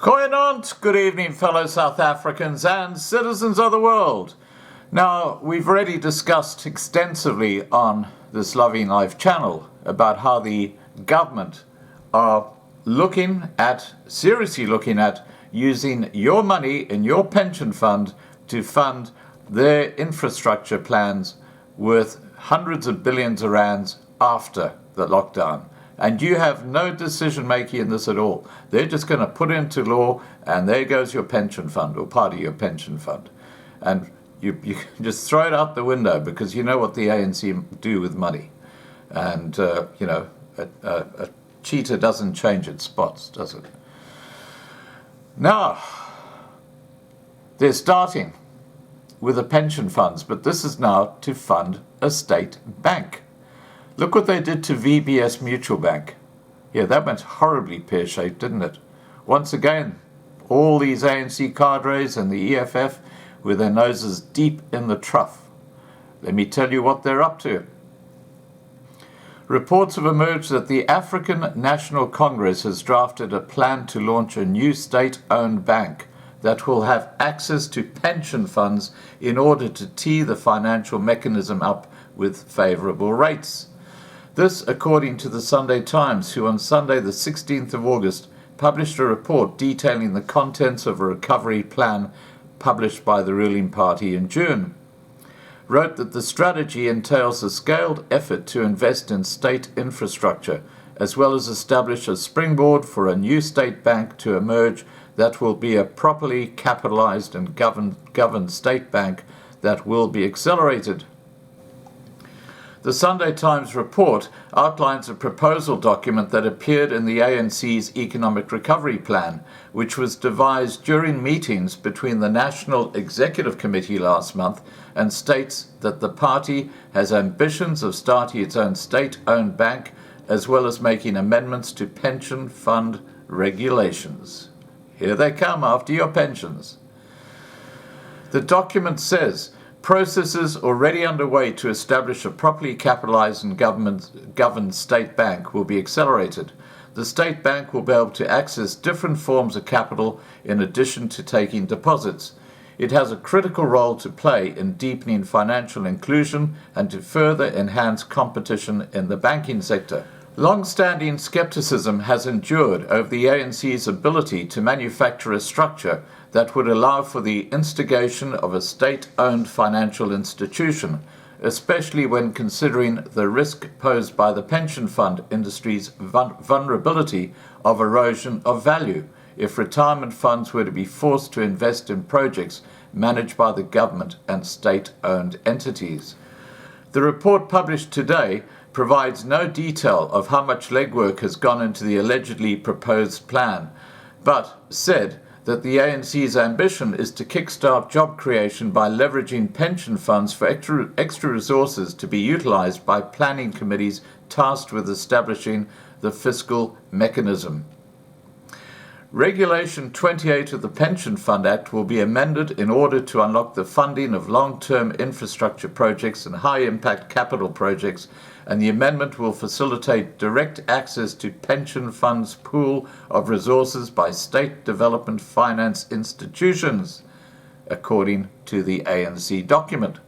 Goeienaand, good evening fellow South Africans and citizens of the world. Now, we've already discussed extensively on this Loving Life channel about how the government are seriously looking at using your money in your pension fund to fund their infrastructure plans worth hundreds of billions of rands after the lockdown. And you have no decision making in this at all. They're just going to put it into law, and there goes your pension fund, or part of your pension fund. And you can just throw it out the window, because you know what the ANC do with money. And, a cheetah doesn't change its spots, does it? Now, they're starting with the pension funds, but this is now to fund a state bank. Look what they did to VBS Mutual Bank. Yeah, that went horribly pear-shaped, didn't it? Once again, all these ANC cadres and the EFF with their noses deep in the trough. Let me tell you what they're up to. Reports have emerged that the African National Congress has drafted a plan to launch a new state-owned bank that will have access to pension funds in order to tee the financial mechanism up with favourable rates. This, according to the Sunday Times, who on Sunday the 16th of August published a report detailing the contents of a recovery plan published by the ruling party in June, wrote that the strategy entails a scaled effort to invest in state infrastructure, as well as establish a springboard for a new state bank to emerge that will be a properly capitalised and governed state bank that will be accelerated. The Sunday Times report outlines a proposal document that appeared in the ANC's Economic Recovery Plan, which was devised during meetings between the National Executive Committee last month, and states that the party has ambitions of starting its own state-owned bank, as well as making amendments to pension fund regulations. Here they come after your pensions. The document says processes already underway to establish a properly capitalised and governed state bank will be accelerated. The state bank will be able to access different forms of capital in addition to taking deposits. It has a critical role to play in deepening financial inclusion and to further enhance competition in the banking sector. Long-standing scepticism has endured over the ANC's ability to manufacture a structure that would allow for the instigation of a state-owned financial institution, especially when considering the risk posed by the pension fund industry's vulnerability of erosion of value if retirement funds were to be forced to invest in projects managed by the government and state-owned entities. The report published today provides no detail of how much legwork has gone into the allegedly proposed plan, but said that the ANC's ambition is to kickstart job creation by leveraging pension funds for extra resources to be utilised by planning committees tasked with establishing the fiscal mechanism. Regulation 28 of the Pension Fund Act will be amended in order to unlock the funding of long-term infrastructure projects and high-impact capital projects, and the amendment will facilitate direct access to pension funds' pool of resources by state development finance institutions, according to the ANC document.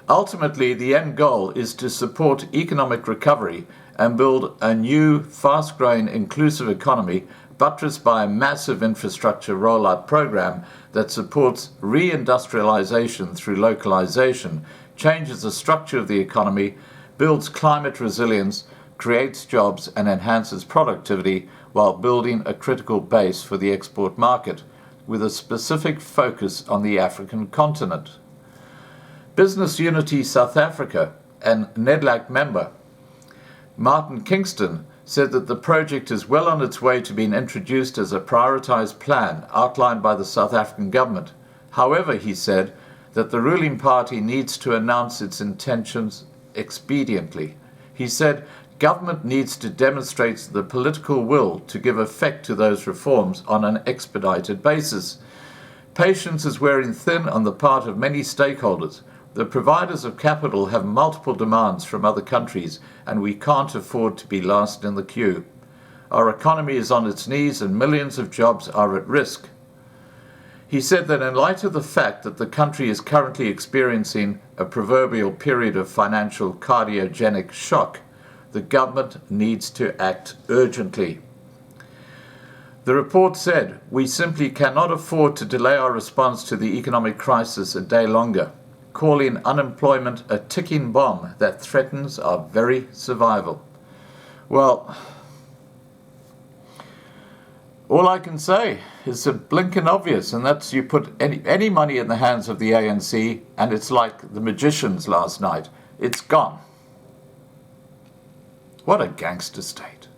Ultimately, the end goal is to support economic recovery and build a new, fast-growing, inclusive economy buttressed by a massive infrastructure rollout program that supports reindustrialization through localization, changes the structure of the economy, builds climate resilience, creates jobs, and enhances productivity while building a critical base for the export market, with a specific focus on the African continent. Business Unity South Africa and NEDLAC member Martin Kingston said that the project is well on its way to being introduced as a prioritised plan outlined by the South African government. However, he said that the ruling party needs to announce its intentions expediently. He said government needs to demonstrate the political will to give effect to those reforms on an expedited basis. Patience is wearing thin on the part of many stakeholders. The providers of capital have multiple demands from other countries, and we can't afford to be last in the queue. Our economy is on its knees and millions of jobs are at risk. He said that in light of the fact that the country is currently experiencing a proverbial period of financial cardiogenic shock, the government needs to act urgently. The report said, "We simply cannot afford to delay our response to the economic crisis a day longer, calling unemployment a ticking bomb that threatens our very survival." Well, all I can say is a blinking obvious, and that's you put any money in the hands of the ANC, and it's like the magicians last night. It's gone. What a gangster state.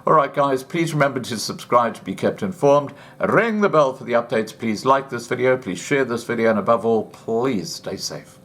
All right, guys, please remember to subscribe to be kept informed. Ring the bell for the updates. Please like this video. Please share this video. And above all, please stay safe.